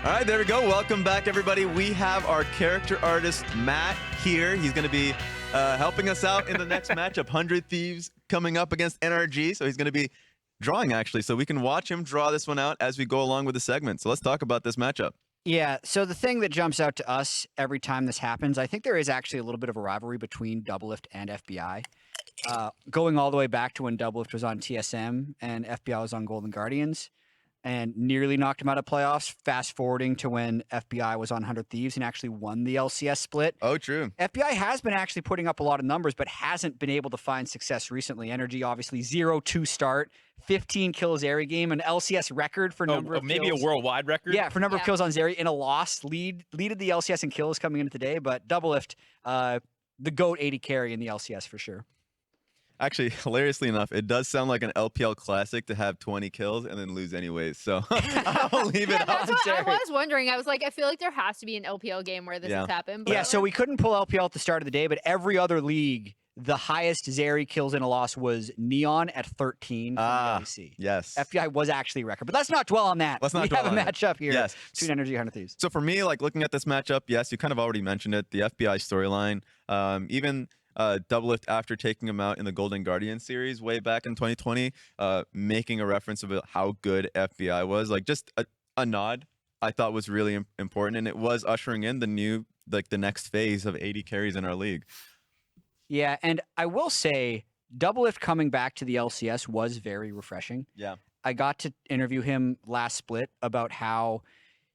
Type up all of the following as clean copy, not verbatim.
All right, there we go. Welcome back, everybody. We have our character artist, Matt, here. He's going to be helping us out in the next matchup. 100 Thieves coming up against NRG. So he's going to be drawing, actually. So we can watch him draw this one out as we go along with the segment. So let's talk about this matchup. Yeah, so the thing that jumps out to us every time this happens, I think there is actually a little bit of a rivalry between Doublelift and FBI. Going all the way back to when Doublelift was on TSM and FBI was on Golden Guardians and nearly knocked him out of playoffs, fast forwarding to when FBI was on 100 Thieves and actually won the LCS split. Oh, true. FBI has been actually putting up a lot of numbers, but hasn't been able to find success recently. NRG obviously 0-2 start, 15 kill Zeri game, an LCS record for number of maybe kills. a worldwide record? Yeah, for number of kills on Zeri in a loss. Leaded the LCS in kills coming into today, but Doublelift, the GOAT 80 carry in the LCS for sure. Actually, hilariously enough, it does sound like an LPL classic to have 20 kills and then lose anyways. So I'll leave it up. That's what I was wondering. I was like, I feel like there has to be an LPL game where this has happened. But yeah, so we couldn't pull LPL at the start of the day, but every other league, the highest Zeri kills in a loss was Neon at 13 from the ADC. Yes. FBI was actually a record, but let's not dwell on that. Let's not dwell on that. We have a matchup here between NRG and 100 Thieves. So for me, like looking at this matchup, yes, you kind of already mentioned it, the FBI storyline. Even Doublelift, after taking him out in the Golden Guardian series way back in 2020, making a reference about how good FBI was, like just a nod, I thought was really important, and it was ushering in the next phase of 80 carries in our league. Yeah, and I will say, Doublelift coming back to the LCS was very refreshing. Yeah, I got to interview him last split about how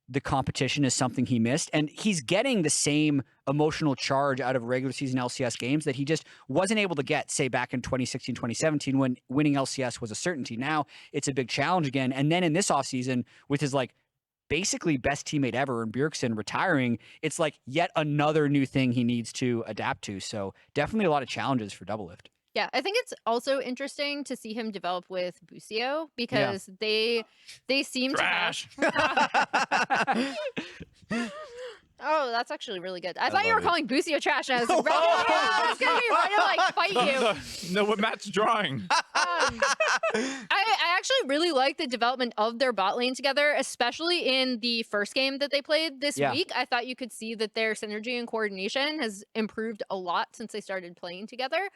the competition is something he missed, and he's getting the same emotional charge out of regular season LCS games that he just wasn't able to get, say, back in 2016, 2017, when winning LCS was a certainty. Now it's a big challenge again, and then in this offseason, with his basically best teammate ever in Bjergsen retiring, it's like yet another new thing he needs to adapt to. So definitely a lot of challenges for Doublelift. Yeah, I think it's also interesting to see him develop with Busio because they seem to have... Oh, that's actually really good. I thought you were calling Busio trash, and I was like, I was going to be ready to fight you. No, what Matt's drawing. I actually really like the development of their bot lane together, especially in the first game that they played this week. I thought you could see that their synergy and coordination has improved a lot since they started playing together.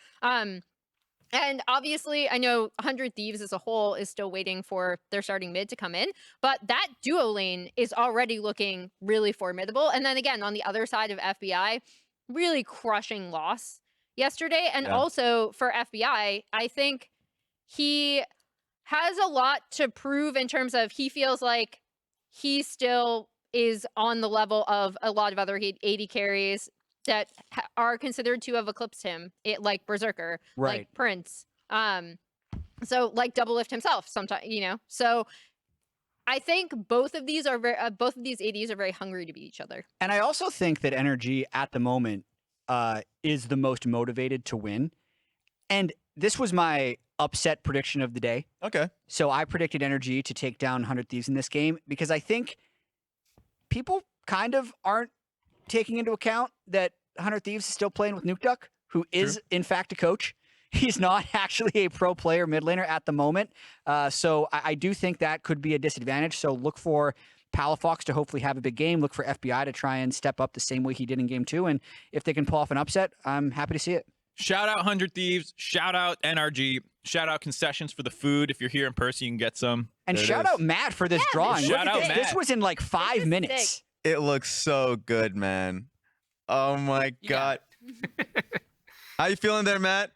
And obviously, I know 100 Thieves as a whole is still waiting for their starting mid to come in, but that duo lane is already looking really formidable. And then again, on the other side of FBI, really crushing loss yesterday. And also for FBI, I think he has a lot to prove in terms of he feels like he still is on the level of a lot of other AD carries that are considered to have eclipsed him, like Berserker, like Prince, so like Doublelift himself sometimes, So I think both of these ADs are very hungry to beat each other. And I also think that NRG at the moment is the most motivated to win. And this was my upset prediction of the day. Okay. So I predicted NRG to take down 100 Thieves in this game because I think people kind of aren't taking into account that 100 Thieves is still playing with Nukeduck, who is in fact a coach. He's not actually a pro player mid laner at the moment. So I do think that could be a disadvantage. So look for Palafox to hopefully have a big game. Look for FBI to try and step up the same way he did in game 2. And if they can pull off an upset, I'm happy to see it. Shout out 100 Thieves. Shout out NRG. Shout out concessions for the food. If you're here in person, you can get some. And shout out Matt for this drawing. Shout out Matt. This was in like 5 minutes. Sick. It looks so good, man. Oh my God. How you feeling there, Matt?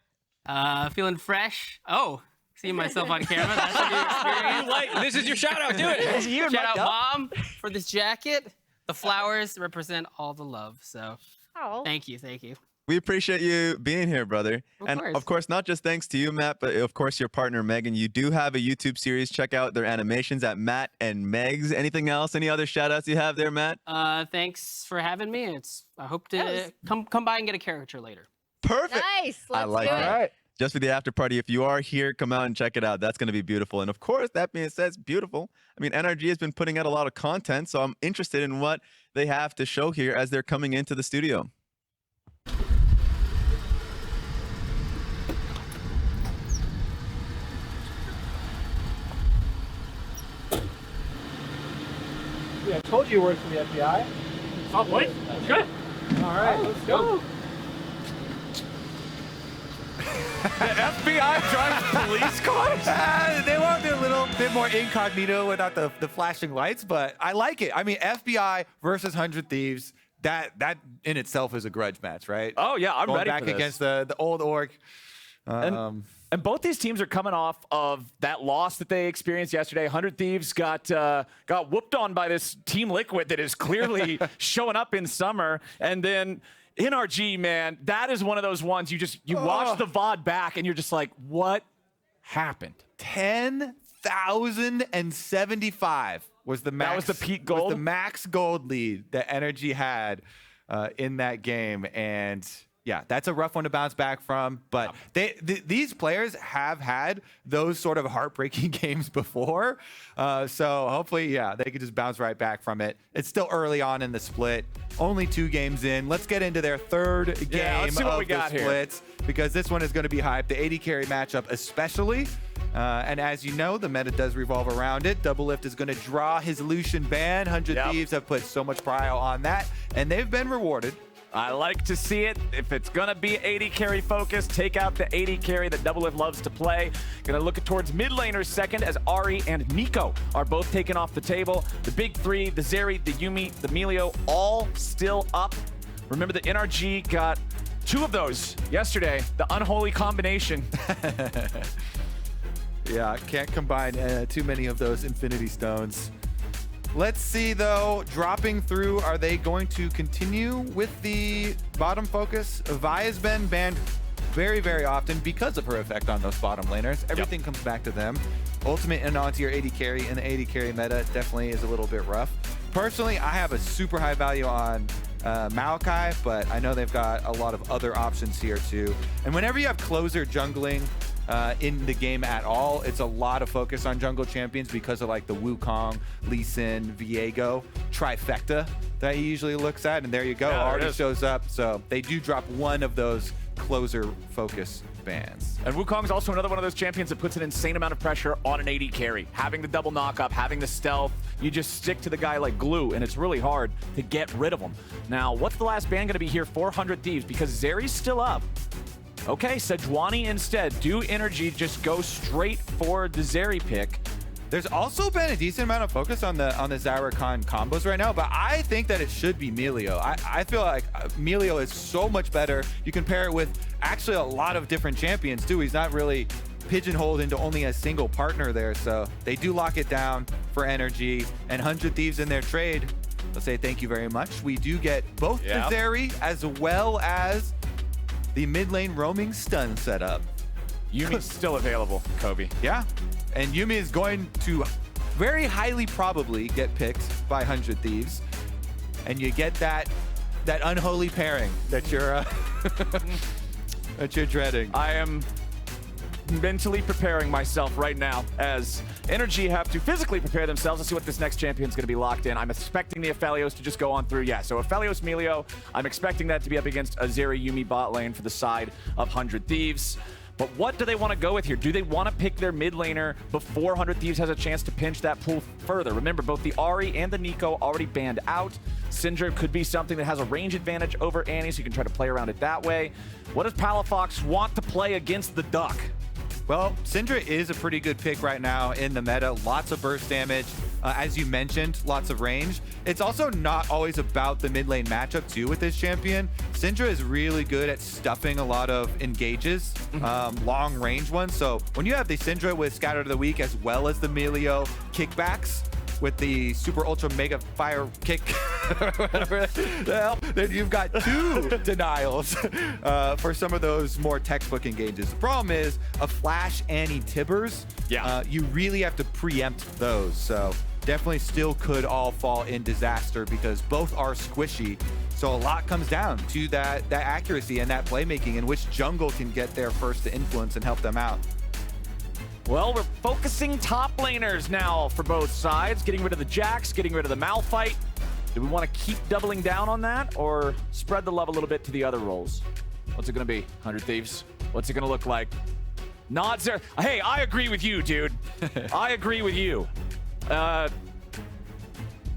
Feeling fresh. Oh, seeing myself on camera. That's a new experience. This is your shout out. Do it. Shout out, Mom, for this jacket. The flowers represent all the love. So thank you. Thank you. We appreciate you being here, brother. Of course, not just thanks to you, Matt, but of course your partner, Megan. You do have a YouTube series. Check out their animations at Matt and Megs. Anything else? Any other shout outs you have there, Matt? Thanks for having me. I hope to come by and get a caricature later. Perfect. Nice. Let's I like do it. it. All right. Just for the after party, if you are here, come out and check it out. That's going to be beautiful. And of course, that being said, it's beautiful. I mean, NRG has been putting out a lot of content, so I'm interested in what they have to show here as they're coming into the studio. Yeah, I told you it worked for the FBI. Oh, boy. That's good. All right, let's go. The FBI drives police cars? They want to be a little bit more incognito without the flashing lights, but I like it. I mean, FBI versus 100 Thieves, that in itself is a grudge match, right? Oh, yeah, I'm Going ready back for this. against the old orc. And both these teams are coming off of that loss that they experienced yesterday. 100 Thieves got whooped on by this Team Liquid that is clearly showing up in summer. And then NRG, man, that is one of those ones you watch the VoD back and you're just like, what happened? 10,075 was the max. That was the peak gold? Was the max gold lead that NRG had in that game. And yeah, that's a rough one to bounce back from. But these players have had those sort of heartbreaking games before. So hopefully, yeah, they could just bounce right back from it. It's still early on in the split. Only 2 games in. Let's get into their third game let's see what of we got the splits. Because this one is going to be hyped. The AD carry matchup especially. And as you know, the meta does revolve around it. Doublelift is going to draw his Lucian ban. 100 Thieves have put so much prio on that. And they've been rewarded. I like to see it. If it's going to be AD carry focused, take out the AD carry that Doublelift loves to play. Going to look towards mid laners second as Ahri and Nico are both taken off the table. The big 3, the Zeri, the Yuumi, the Milio, all still up. Remember the NRG got 2 of those yesterday. The unholy combination. Yeah, can't combine too many of those Infinity Stones. Let's see, though, dropping through, are they going to continue with the bottom focus? Vi has been banned very, very often because of her effect on those bottom laners. Everything comes back to them. Ultimate and onto your AD carry, and the AD carry meta definitely is a little bit rough. Personally, I have a super high value on Maokai, but I know they've got a lot of other options here, too. And whenever you have closer jungling in the game at all, it's a lot of focus on jungle champions because of like the Wukong, Lee Sin, Viego trifecta that he usually looks at. And there you go, already shows up. So they do drop one of those closer focus bans. And Wukong's also another one of those champions that puts an insane amount of pressure on an AD carry. Having the double knock-up, having the stealth, you just stick to the guy like glue, and it's really hard to get rid of him. Now, what's the last ban going to be here for 100 Thieves? Because Zeri's still up. Okay, Sejuani instead. Do NRG just go straight for the Zeri pick? There's also been a decent amount of focus on the Zyra Khan combos right now, but I think that it should be Milio. I feel like Milio is so much better. You can pair it with actually a lot of different champions too. He's not really pigeonholed into only a single partner there, so they do lock it down for NRG. And 100 Thieves in their trade, let's say thank you very much. We do get both the Zeri as well as the mid lane roaming stun setup. Yuumi's still available, Kobe. Yeah, and Yuumi is going to very highly probably get picked by 100 Thieves, and you get that unholy pairing that you're that you're dreading. I am mentally preparing myself right now as NRG have to physically prepare themselves to see what this next champion is going to be locked in. I'm expecting the Aphelios to just go on through. Yeah, so Aphelios, Milio, I'm expecting that to be up against a Zeri Yuumi bot lane for the side of 100 Thieves. But what do they want to go with here? Do they want to pick their mid laner before 100 Thieves has a chance to pinch that pool further? Remember, both the Ahri and the Nico already banned out. Syndra could be something that has a range advantage over Annie, so you can try to play around it that way. What does Palafox want to play against the Duck? Well, Syndra is a pretty good pick right now in the meta. Lots of burst damage. As you mentioned, lots of range. It's also not always about the mid lane matchup too with this champion. Syndra is really good at stuffing a lot of engages, long range ones. So when you have the Syndra with Scatter of the Weak as well as the Milio kickbacks with the super ultra mega fire kick, whatever the hell, then you've got 2 denials for some of those more textbook engages. The problem is a flash Annie Tibbers, you really have to preempt those. So definitely still could all fall in disaster because both are squishy. So a lot comes down to that accuracy and that playmaking and which jungle can get there first to influence and help them out. Well, we're focusing top laners now for both sides, getting rid of the Jax, getting rid of the Malphite. Do we want to keep doubling down on that or spread the love a little bit to the other roles? What's it going to be, 100 Thieves? What's it going to look like? Nods there. Hey, I agree with you, dude. I agree with you.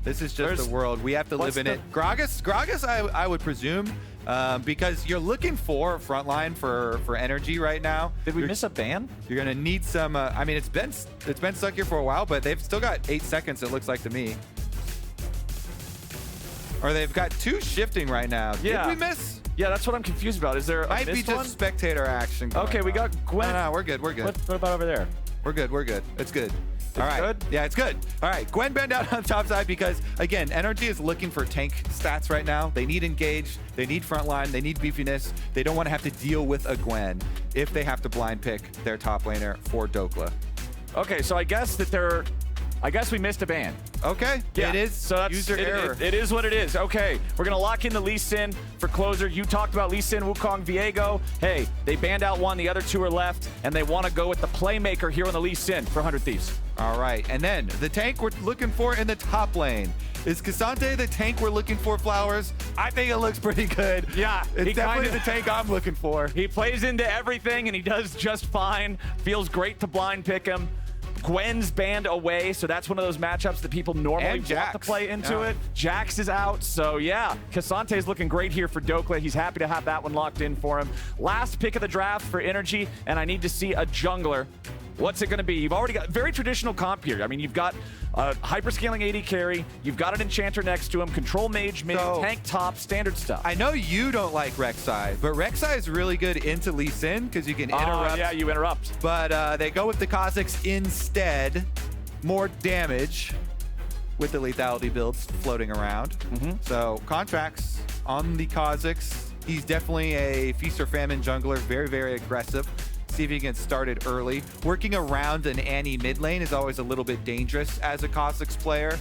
This is just the world. We have to live in it. Gragas, I would presume, because you're looking for a frontline for NRG right now. Did we miss a ban? You're gonna need some. I mean, it's been stuck here for a while, but they've still got 8 seconds. It looks like to me. Or they've got 2 shifting right now. Yeah. Did we miss? Yeah, that's what I'm confused about. Is there a Might be missed just one? spectator action. Okay, we got Gwen. No, we're good. We're good. What about over there? We're good. We're good. It's good. All right. Good? Yeah, it's good. All right. Gwen banned out on the top side because, again, NRG is looking for tank stats right now. They need engage. They need frontline. They need beefiness. They don't want to have to deal with a Gwen if they have to blind pick their top laner for Dhokla. Okay, so I guess we missed a ban. Okay. Yeah. It is So that's, user error. It is what it is. Okay, we're going to lock in the Lee Sin for closer. You talked about Lee Sin, Wukong, Viego. Hey, they banned out one. The other 2 are left, and they want to go with the playmaker here on the Lee Sin for 100 Thieves. All right. And then the tank we're looking for in the top lane. Is Ssumday the tank we're looking for, Flowers? I think it looks pretty good. Yeah. It's definitely the tank I'm looking for. He plays into everything, and he does just fine. Feels great to blind pick him. Gwen's banned away, so that's one of those matchups that people normally want to play into it. Jax is out, so yeah. Ssumday's looking great here for Dhokla. He's happy to have that one locked in for him. Last pick of the draft for NRG, and I need to see a jungler. What's it going to be? You've already got very traditional comp here. I mean, you've got a hyperscaling AD carry. You've got an enchanter next to him. Control mage, mid, tank top, standard stuff. I know you don't like Rek'Sai, but Rek'Sai is really good into Lee Sin because you can interrupt. Yeah, you interrupt. But they go with the Kha'Zix instead. More damage with the lethality builds floating around. So Contractz on the Kha'Zix. He's definitely a feast or famine jungler. Very, very aggressive. See if he gets started early. Working around an Annie mid lane is always a little bit dangerous as a Kha'Zix player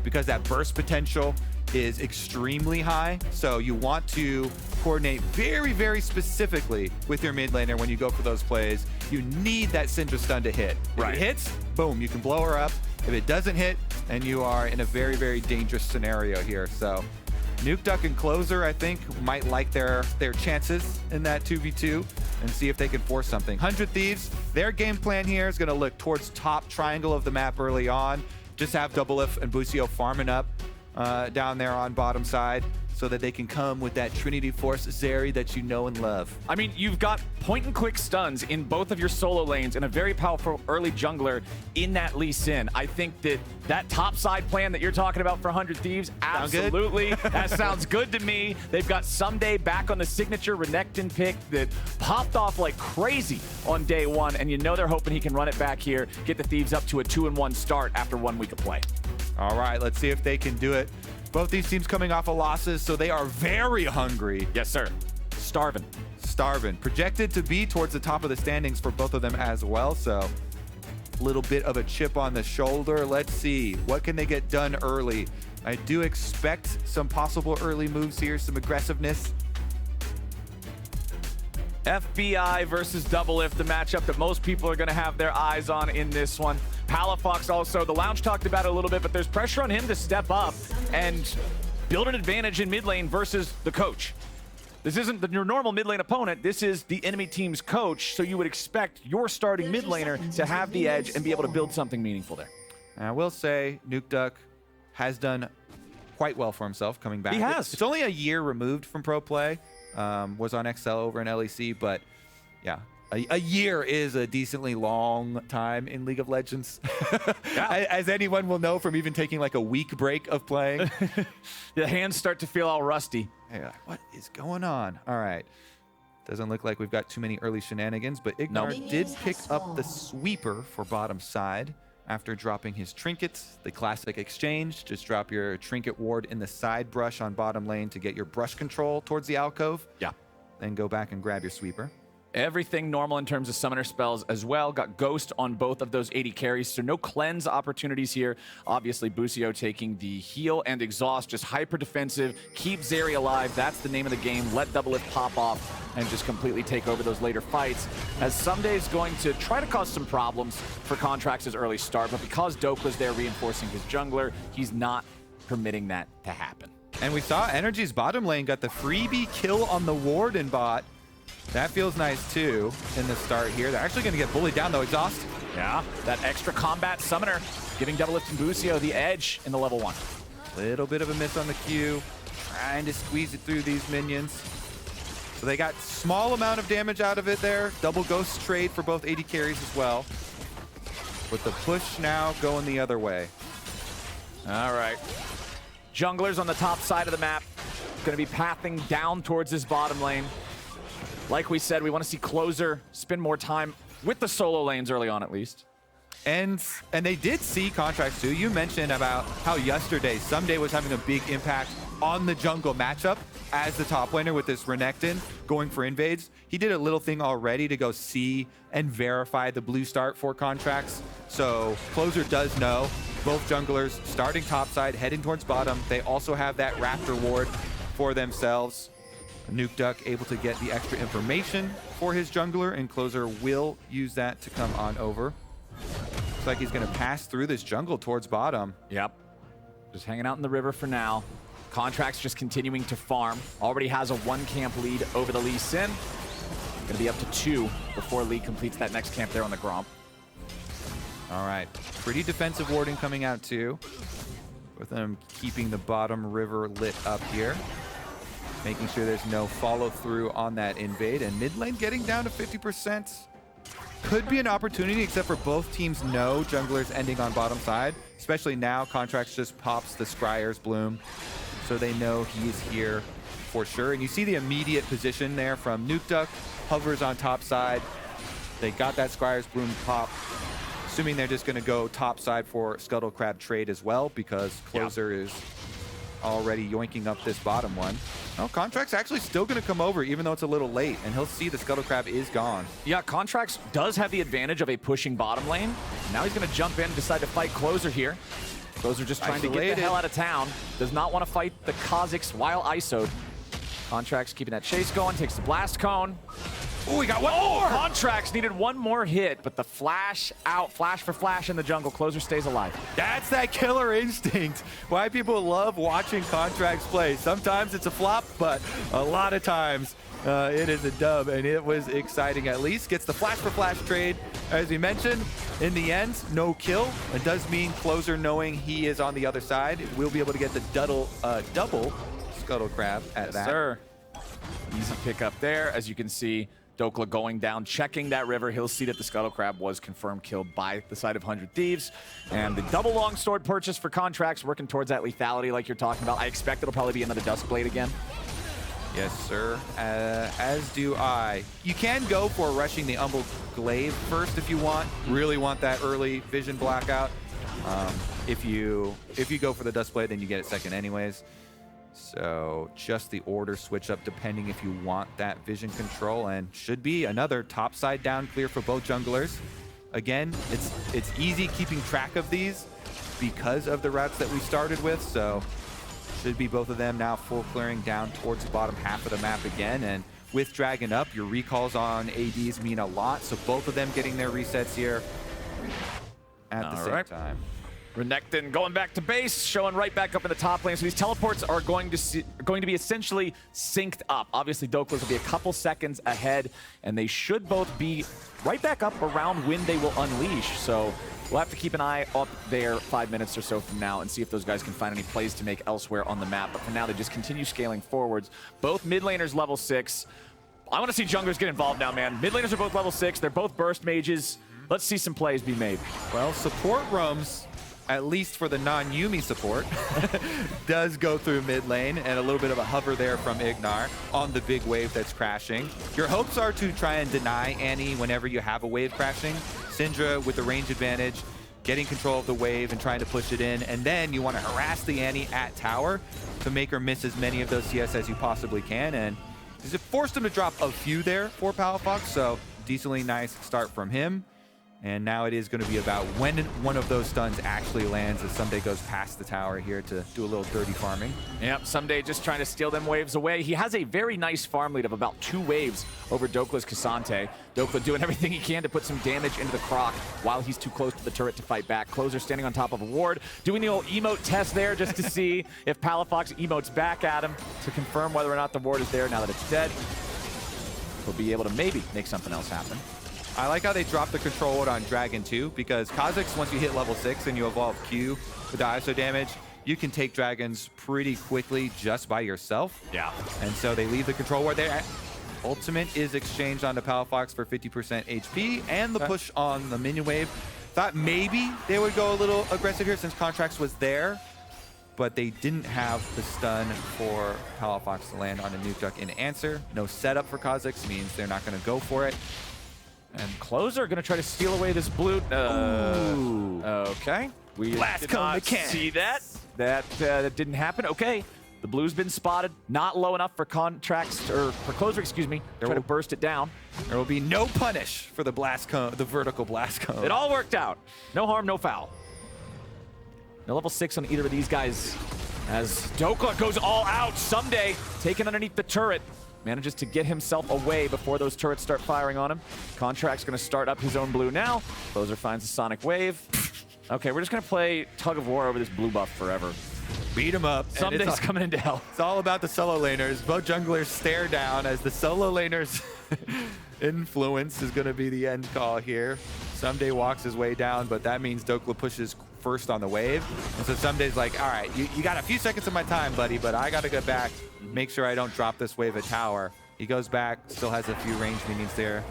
because that burst potential is extremely high. So you want to coordinate very, very specifically with your mid laner when you go for those plays. You need that Syndra stun to hit. If it hits, boom, you can blow her up. If it doesn't hit, then you are in a very, very dangerous scenario here. So Nukeduck and Closer, I think, might like their chances in that 2v2 and see if they can force something. 100 Thieves, their game plan here is going to look towards top triangle of the map early on. Just have Doublelift and Busio farming up down there on bottom side so that they can come with that Trinity Force Zeri that you know and love. I mean, you've got point-and-click stuns in both of your solo lanes and a very powerful early jungler in that Lee Sin. I think that top side plan that you're talking about for 100 Thieves, absolutely. That sounds good to me. They've got Ssumday back on the signature Renekton pick that popped off like crazy on day 1, and you know they're hoping he can run it back here, get the Thieves up to a 2-1 start after 1 week of play. All right, let's see if they can do it. Both these teams coming off of losses, so they are very hungry. Yes, sir. Starving. Projected to be towards the top of the standings for both of them as well, so a little bit of a chip on the shoulder. Let's see, what can they get done early? I do expect some possible early moves here, some aggressiveness. FBI versus Doublelift, the matchup that most people are going to have their eyes on in this one. Palafox also, the Lounge talked about it a little bit, but there's pressure on him to step up and build an advantage in mid lane versus the coach. This isn't your normal mid lane opponent. This is the enemy team's coach, so you would expect your starting mid laner to have the edge and be able to build something meaningful there. And I will say, Nukeduck has done quite well for himself coming back. He has. It's only a year removed from pro play. Was on XL over in LEC, but yeah, a year is a decently long time in League of Legends. As anyone will know from even taking like a week break of playing. The hands start to feel all rusty. Hey, what is going on? All right. Doesn't look like we've got too many early shenanigans, but IgNar did pick up the sweeper for bottom side after dropping his trinkets. The classic exchange, just drop your trinket ward in the side brush on bottom lane to get your brush control towards the alcove. Yeah. Then go back and grab your sweeper. Everything normal in terms of summoner spells as well. Got Ghost on both of those 80 carries, so no cleanse opportunities here. Obviously, Busio taking the heal and exhaust, just hyper defensive. Keep Zeri alive. That's the name of the game. Let Doublelift pop off and just completely take over those later fights. As Ssumday is going to try to cause some problems for Contractz' early start, but because Dhokla's there reinforcing his jungler, he's not permitting that to happen. And we saw NRG's bottom lane got the freebie kill on the ward in bot. That feels nice too in the start here. They're actually going to get bullied down though. Exhaust. Yeah, that extra combat summoner giving Doublelift and Busio the edge in the level 1. Little bit of a miss on the Q. Trying to squeeze it through these minions. So they got small amount of damage out of it there. Double ghost trade for both AD carries as well. With the push now going the other way. All right. Junglers on the top side of the map. Going to be pathing down towards this bottom lane. Like we said, we want to see Closer spend more time with the solo lanes early on at least. And they did see Contractz too. You mentioned about how yesterday Ssumday was having a big impact on the jungle matchup as the top laner with this Renekton going for invades. He did a little thing already to go see and verify the blue start for Contractz. So Closer does know both junglers starting topside, heading towards bottom. They also have that Raptor ward for themselves. Nukeduck able to get the extra information for his jungler, and Closer will use that to come on over. Looks like he's going to pass through this jungle towards bottom. Yep. Just hanging out in the river for now. Contractz just continuing to farm. Already has a 1 camp lead over the Lee Sin. Going to be up to 2 before Lee completes that next camp there on the Gromp. All right. Pretty defensive warding coming out too. With them keeping the bottom river lit up here. Making sure there's no follow through on that invade. And mid lane getting down to 50%. Could be an opportunity, except for both teams know junglers ending on bottom side. Especially now, Contractz just pops the Scryer's Bloom. So they know he's here for sure. And you see the immediate position there from Nukeduck. Hovers on top side. They got that Scryer's Bloom pop. Assuming they're just going to go top side for Scuttle Crab trade as well, because Closer is already yoinking up this bottom one. Oh, Contractz actually still going to come over, even though it's a little late, and he'll see the Scuttle Crab is gone. Yeah, Contractz does have the advantage of a pushing bottom lane. Now he's going to jump in and decide to fight Closer here. Closer just trying to get the hell out of town. Does not want to fight the Kha'Zix while ISO'd. Contractz keeping that chase going, takes the blast cone. Oh, we got one more! Contractz needed one more hit, but the flash out, flash for flash in the jungle. Closer stays alive. That's that killer instinct. Why people love watching Contractz play. Sometimes it's a flop, but a lot of times it is a dub, and it was exciting at least. Gets the flash for flash trade. As we mentioned, in the end, no kill. It does mean Closer knowing he is on the other side will be able to get the double Scuttle Crab at that. Sir. Easy pick up there. As you can see, Dhokla going down, checking that river. He'll see that the Scuttle Crab was confirmed killed by the side of 100 Thieves. And the double longsword purchase for Contractz, working towards that lethality like you're talking about. I expect it'll probably be another Duskblade again. Yes, sir. As do I. You can go for rushing the Umble Glaive first if you want. Really want that early vision blackout. If you go for the Duskblade, then you get it second anyways. So just the order switch up depending if you want that vision control, and should be another top side down clear for both junglers. Again, it's easy keeping track of these because of the routes that we started with, so should be both of them now full clearing down towards the bottom half of the map again. And with Dragon up, your recalls on ADs mean a lot, so both of them getting their resets here at the same time. Renekton going back to base, showing right back up in the top lane. So these teleports are going to be essentially synced up. Obviously, Dokla's will be a couple seconds ahead, and they should both be right back up around when they will unleash. So we'll have to keep an eye up there 5 minutes or so from now and see if those guys can find any plays to make elsewhere on the map. But for now, they just continue scaling forwards. Both mid laners level 6. I want to see junglers get involved now, man. Mid laners are both level 6. They're both burst mages. Let's see some plays be made. Well, support roams, at least for the non-Yuumi support, does go through mid lane, and a little bit of a hover there from IgNar on the big wave that's crashing. Your hopes are to try and deny Annie whenever you have a wave crashing. Syndra with the range advantage, getting control of the wave and trying to push it in, and then you want to harass the Annie at tower to make her miss as many of those CS as you possibly can, and it forced him to drop a few there for Palafox, so decently nice start from him. And now it is going to be about when one of those stuns actually lands as Ssumday goes past the tower here to do a little dirty farming. Yep, Ssumday just trying to steal them waves away. He has a very nice farm lead of about 2 waves over Dokla's K'Sante. Dhokla doing everything he can to put some damage into the Croc while he's too close to the turret to fight back. Closer standing on top of a ward, doing the old emote test there just to see if Palafox emotes back at him to confirm whether or not the ward is there now that it's dead. He'll be able to maybe make something else happen. I like how they dropped the control ward on Dragon too, because Kha'Zix, once you hit level 6 and you evolve Q with the ISO damage, you can take dragons pretty quickly just by yourself. Yeah. And so they leave the control ward there. Ultimate is exchanged onto Palafox for 50% HP and the push on the minion wave. Thought maybe they would go a little aggressive here since Contractz was there, but they didn't have the stun for Palafox to land on a Nukeduck in answer. No setup for Kha'Zix means they're not going to go for it. And Closer going to try to steal away this blue. Okay. We Blast did cone not mechanics. see that. That didn't happen. Okay. The blue's been spotted. Not low enough for Contractz, or for Closer, excuse me. Try to burst it down. There will be no punish for the blast cone, the vertical blast cone. It all worked out. No harm, no foul. No level 6 on either of these guys as Dhokla goes all out. Ssumday taken underneath the turret. Manages to get himself away before those turrets start firing on him. Contract's going to start up his own blue now. Closer finds the Sonic Wave. Okay, we're just going to play tug of war over this blue buff forever. Beat him up. Ssumday's coming into hell. It's all about the solo laners. Both junglers stare down as the solo laners influence is going to be the end call here. Ssumday walks his way down, but that means Dhokla pushes first on the wave. And so Ssumday's like, all right, you got a few seconds of my time, buddy, but I got to get back, make sure I don't drop this wave at tower. He goes back, still has a few range minions there,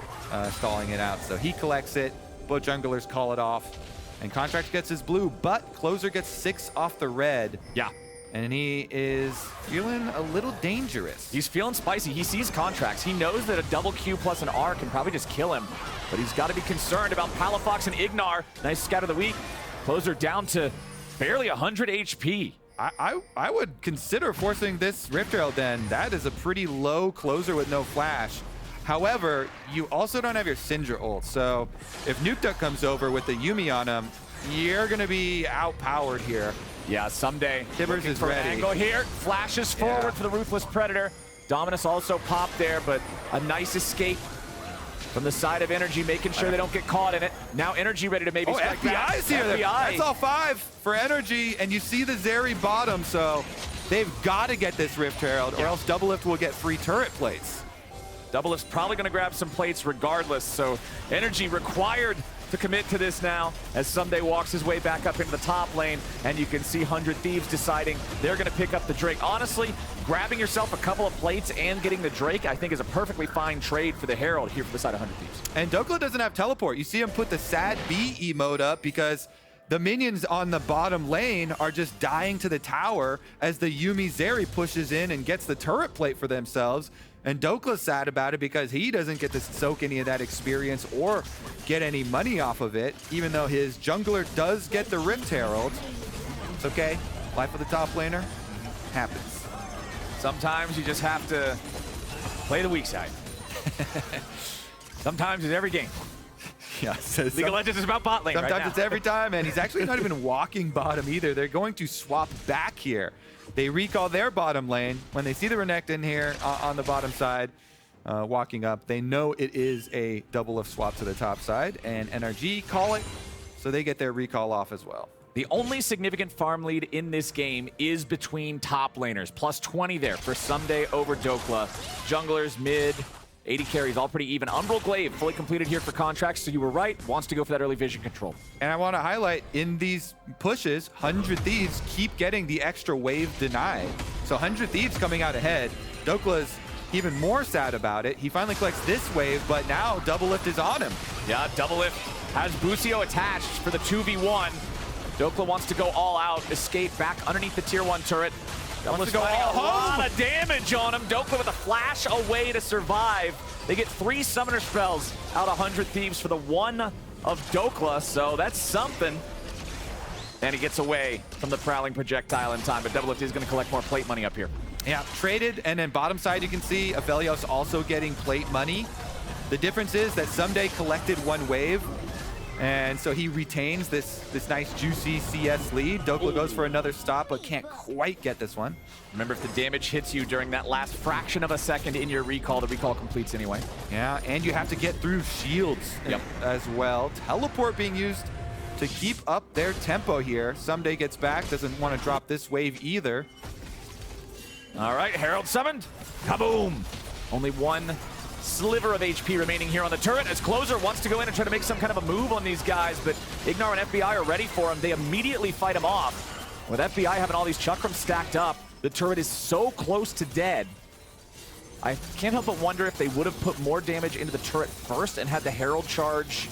stalling it out. So he collects it. Both junglers call it off. And Contractz gets his blue, but Closer gets 6 off the red. Yeah. And he is feeling a little dangerous. He's feeling spicy. He sees Contractz. He knows that a double Q plus an R can probably just kill him. But he's got to be concerned about Palafox and IgNar. Nice scout of the week. Closer down to barely 100 HP. I would consider forcing this Rift Herald then. That is a pretty low Closer with no flash. However, you also don't have your Syndra ult. So if Nukeduck comes over with the Yuumi on him, you're going to be outpowered here. Yeah, Ssumday. Tibbers is ready. Angle here. Flashes forward for the Ruthless Predator. Dominus also popped there, but a nice escape from the side of NRG, making sure they don't get caught in it. Now NRG ready to maybe strike back. FBI's here. FBI. That's all 5 for NRG, and you see the Zeri bottom, so they've got to get this Rift Herald, or else Doublelift will get free turret plates. Doublelift's probably going to grab some plates regardless, so NRG required to commit to this now as Ssumday walks his way back up into the top lane, and you can see 100 Thieves deciding they're going to pick up the Drake. Honestly, grabbing yourself a couple of plates and getting the Drake, I think, is a perfectly fine trade for the Herald here for the side of 100 Thieves. And Dhokla doesn't have teleport. You see him put the sad B emote up because the minions on the bottom lane are just dying to the tower as the Yuumi Zeri pushes in and gets the turret plate for themselves. And Dokla's sad about it because he doesn't get to soak any of that experience or get any money off of it, even though his jungler does get the Rift Herald. It's okay. Life of the top laner happens. Sometimes you just have to play the weak side. Sometimes it's every game. Yeah, so League of Legends is about bot lane sometimes right now. it's every time, and he's actually not even walking bottom either. They're going to swap back here. They recall their bottom lane. When they see the Renekton here on the bottom side, walking up, they know it is a double-lift swap to the top side, and NRG call it, so they get their recall off as well. The only significant farm lead in this game is between top laners. Plus 20 there for Ssumday over Dhokla. Junglers, mid, 80 carries, all pretty even. Umbral Glaive fully completed here for Contractz, so you were right. Wants to go for that early vision control. And I want to highlight, in these pushes, 100 Thieves keep getting the extra wave denied. So 100 Thieves coming out ahead. Dokla's even more sad about it. He finally collects this wave, but now Doublelift is on him. Yeah, Doublelift has Busio attached for the 2v1. Dhokla wants to go all out, escape back underneath the tier 1 turret. Doublelift's go finding all a lot home. of damage on him. Dhokla with a flash away to survive. They get 3 summoner spells out of 100 Thieves for the 1 of Dhokla, so that's something. And he gets away from the prowling projectile in time, but Doublelift is going to collect more plate money up here. Yeah, traded, and then bottom side you can see Aphelios also getting plate money. The difference is that Ssumday collected 1 wave, and so he retains this nice juicy CS lead. Dhokla goes for another stop, but can't quite get this one. Remember, if the damage hits you during that last fraction of a second in your recall, the recall completes anyway. Yeah, and you have to get through shields as well. Teleport being used to keep up their tempo here. Ssumday gets back, doesn't want to drop this wave either. All right, Herald summoned. Kaboom! Only 1 sliver of HP remaining here on the turret as Closer wants to go in and try to make some kind of a move on these guys, but IgNar and FBI are ready for him. They immediately fight him off. With FBI having all these chakrams stacked up, the turret is so close to dead. I can't help but wonder if they would have put more damage into the turret first and had the Herald charge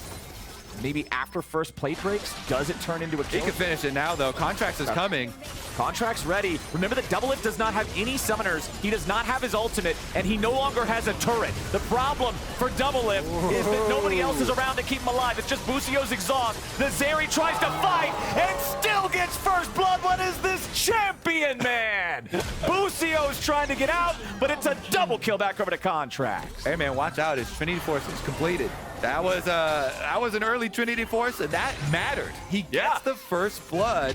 maybe after first plate breaks. Does it turn into a kill? He could finish it now, though. Contractz is coming. Contractz ready. Remember that Doublelift does not have any summoners. He does not have his ultimate, and he no longer has a turret. The problem for Doublelift is that nobody else is around to keep him alive. It's just Busio's exhaust. The Zeri tries to fight and still gets first blood. What is this champion, man? Busio's trying to get out, but it's a double kill back over to Contractz. Hey, man, watch out. His Trinity Force is completed. That was an early Trinity Force, and that mattered. He gets the first blood.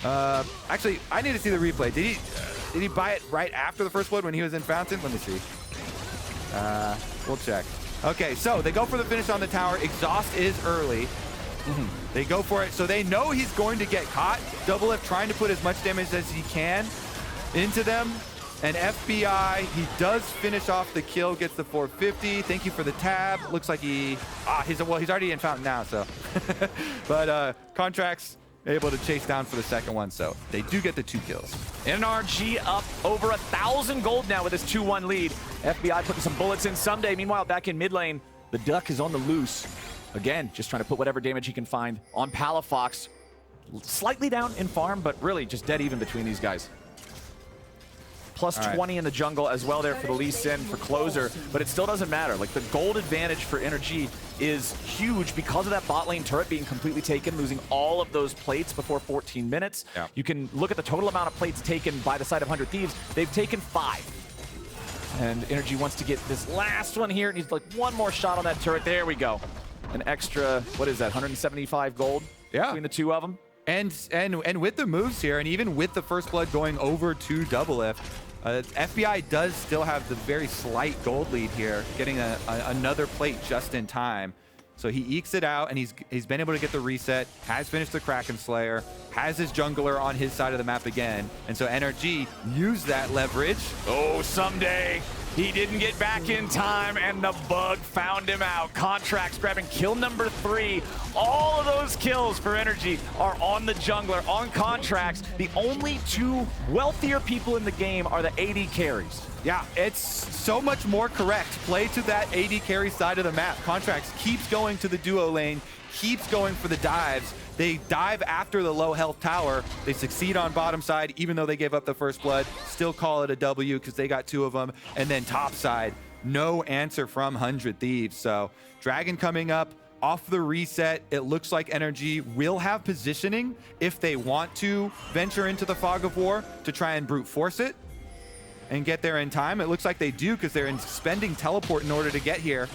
Actually, I need to see the replay. Did he buy it right after the first blood when he was in Fountain? Let me see. We'll check. Okay, so they go for the finish on the tower. Exhaust is early. They go for it, so they know he's going to get caught. Doublelift trying to put as much damage as he can into them. And FBI, he does finish off the kill, gets the 450. Thank you for the tab. Looks like he's already in Fountain now, so. But Contractz able to chase down for the second one, so they do get the 2 kills. NRG up over 1,000 gold now with this 2-1 lead. FBI putting some bullets in Ssumday. Meanwhile, back in mid lane, the Duck is on the loose. Again, just trying to put whatever damage he can find on Palafox. Slightly down in farm, but really just dead even between these guys. Plus 20 in the jungle as well there for the Lee Sin for closer, but it still doesn't matter. Like, the gold advantage for NRG is huge because of that bot lane turret being completely taken, losing all of those plates before 14 minutes. Yeah. You can look at the total amount of plates taken by the side of 100 Thieves. They've taken 5. And NRG wants to get this last one here. It needs like one more shot on that turret. There we go. An extra, what is that, 175 gold between the two of them? And with the moves here, and even with the first blood going over to Doublelift, FBI does still have the very slight gold lead here, getting another plate just in time. So he ekes it out, and he's been able to get the reset, has finished the Kraken Slayer, has his jungler on his side of the map again, and so NRG used that leverage. Oh, Ssumday. He didn't get back in time, and the bug found him out. Contractz grabbing kill number 3. All of those kills for NRG are on the jungler, on Contractz. The only 2 wealthier people in the game are the AD carries. Yeah, it's so much more correct. Play to that AD carry side of the map. Contractz keeps going to the duo lane, keeps going for the dives. They dive after the low health tower. They succeed on bottom side, even though they gave up the first blood. Still call it a W because they got 2 of them. And then top side, no answer from 100 Thieves. So Dragon coming up off the reset. It looks like NRG will have positioning if they want to venture into the Fog of War to try and brute force it and get there in time. It looks like they do because they're spending teleport in order to get here.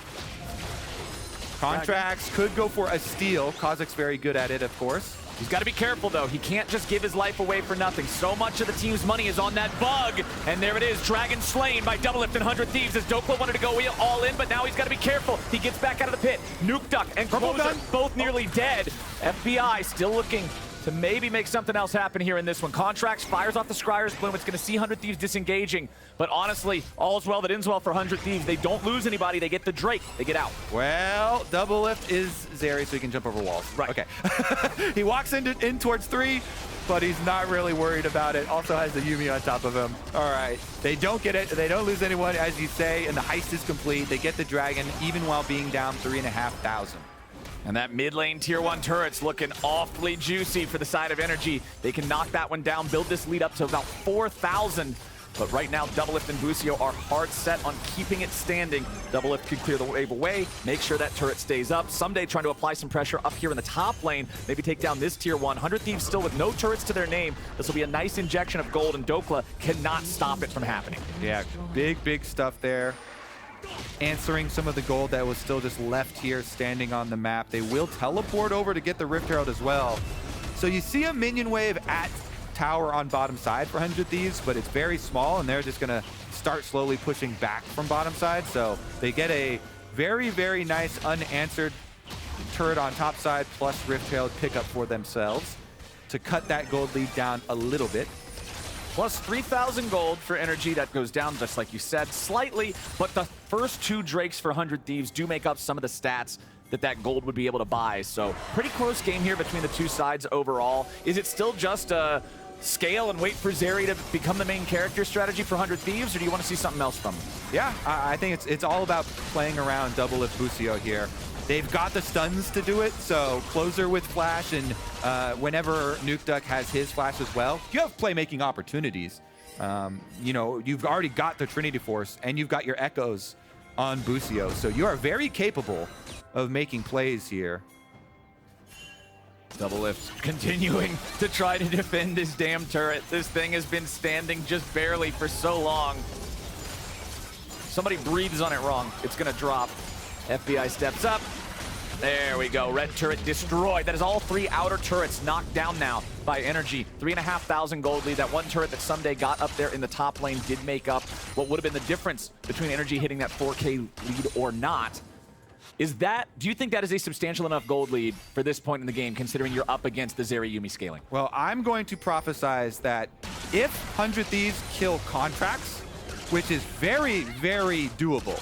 Contractz could go for a steal. Kha'Zix very good at it, of course. He's got to be careful, though. He can't just give his life away for nothing. So much of the team's money is on that bug. And there it is. Dragon slain by Doublelift and 100 Thieves as Dhokla wanted to go all in, but now he's got to be careful. He gets back out of the pit. Nukeduck and Closer both nearly dead. FBI still looking to maybe make something else happen here in this one. Contractz fires off the Scryer's Bloom. It's going to see 100 Thieves disengaging. But honestly, all's well that ends well for 100 Thieves. They don't lose anybody. They get the Drake. They get out. Well, Doublelift is Zeri, so he can jump over walls. Right. Okay. He walks in towards 3, but he's not really worried about it. Also has the Yuumi on top of him. All right. They don't get it. They don't lose anyone, as you say, and the heist is complete. They get the Dragon, even while being down 3,500. And that mid lane tier 1 turret's looking awfully juicy for the side of NRG. They can knock that one down, build this lead up to about 4,000. But right now, Doublelift and Busio are hard set on keeping it standing. Doublelift could clear the wave away, make sure that turret stays up. Ssumday trying to apply some pressure up here in the top lane, maybe take down this tier 1. 100 Thieves still with no turrets to their name. This will be a nice injection of gold, and Dhokla cannot stop it from happening. Yeah, big stuff there. Answering some of the gold that was still just left here standing on the map. They will teleport over to get the Rift Herald as well. So you see a minion wave at tower on bottom side for 100 Thieves, but it's very small, and they're just going to start slowly pushing back from bottom side. So they get a very nice unanswered turret on top side plus Rift Herald pickup for themselves to cut that gold lead down a little bit. Plus 3,000 gold for NRG. That goes down, just like you said, slightly, but the first 2 Drakes for 100 Thieves do make up some of the stats that gold would be able to buy. So pretty close game here between the two sides overall. Is it still just a scale and wait for Zeri to become the main character strategy for 100 Thieves, or do you want to see something else from him? Yeah, I think it's all about playing around Doublelift Busio here. They've got the stuns to do it, so Closer with Flash, and whenever Nukeduck has his Flash as well, you have playmaking opportunities. You know, you've already got the Trinity Force, and you've got your Echoes on Busio, so you are very capable of making plays here. Doublelift continuing to try to defend his damn turret. This thing has been standing just barely for so long. Somebody breathes on it wrong. It's gonna drop. FBI steps up. There we go. Red turret destroyed. That is all 3 outer turrets knocked down now by NRG. 3,500 gold lead. That one turret that Ssumday got up there in the top lane did make up what would have been the difference between NRG hitting that 4K lead or not. Do you think that is a substantial enough gold lead for this point in the game, considering you're up against the Zeri Yuumi scaling? Well, I'm going to prophesize that if 100 Thieves kill Contractz, which is very, very doable.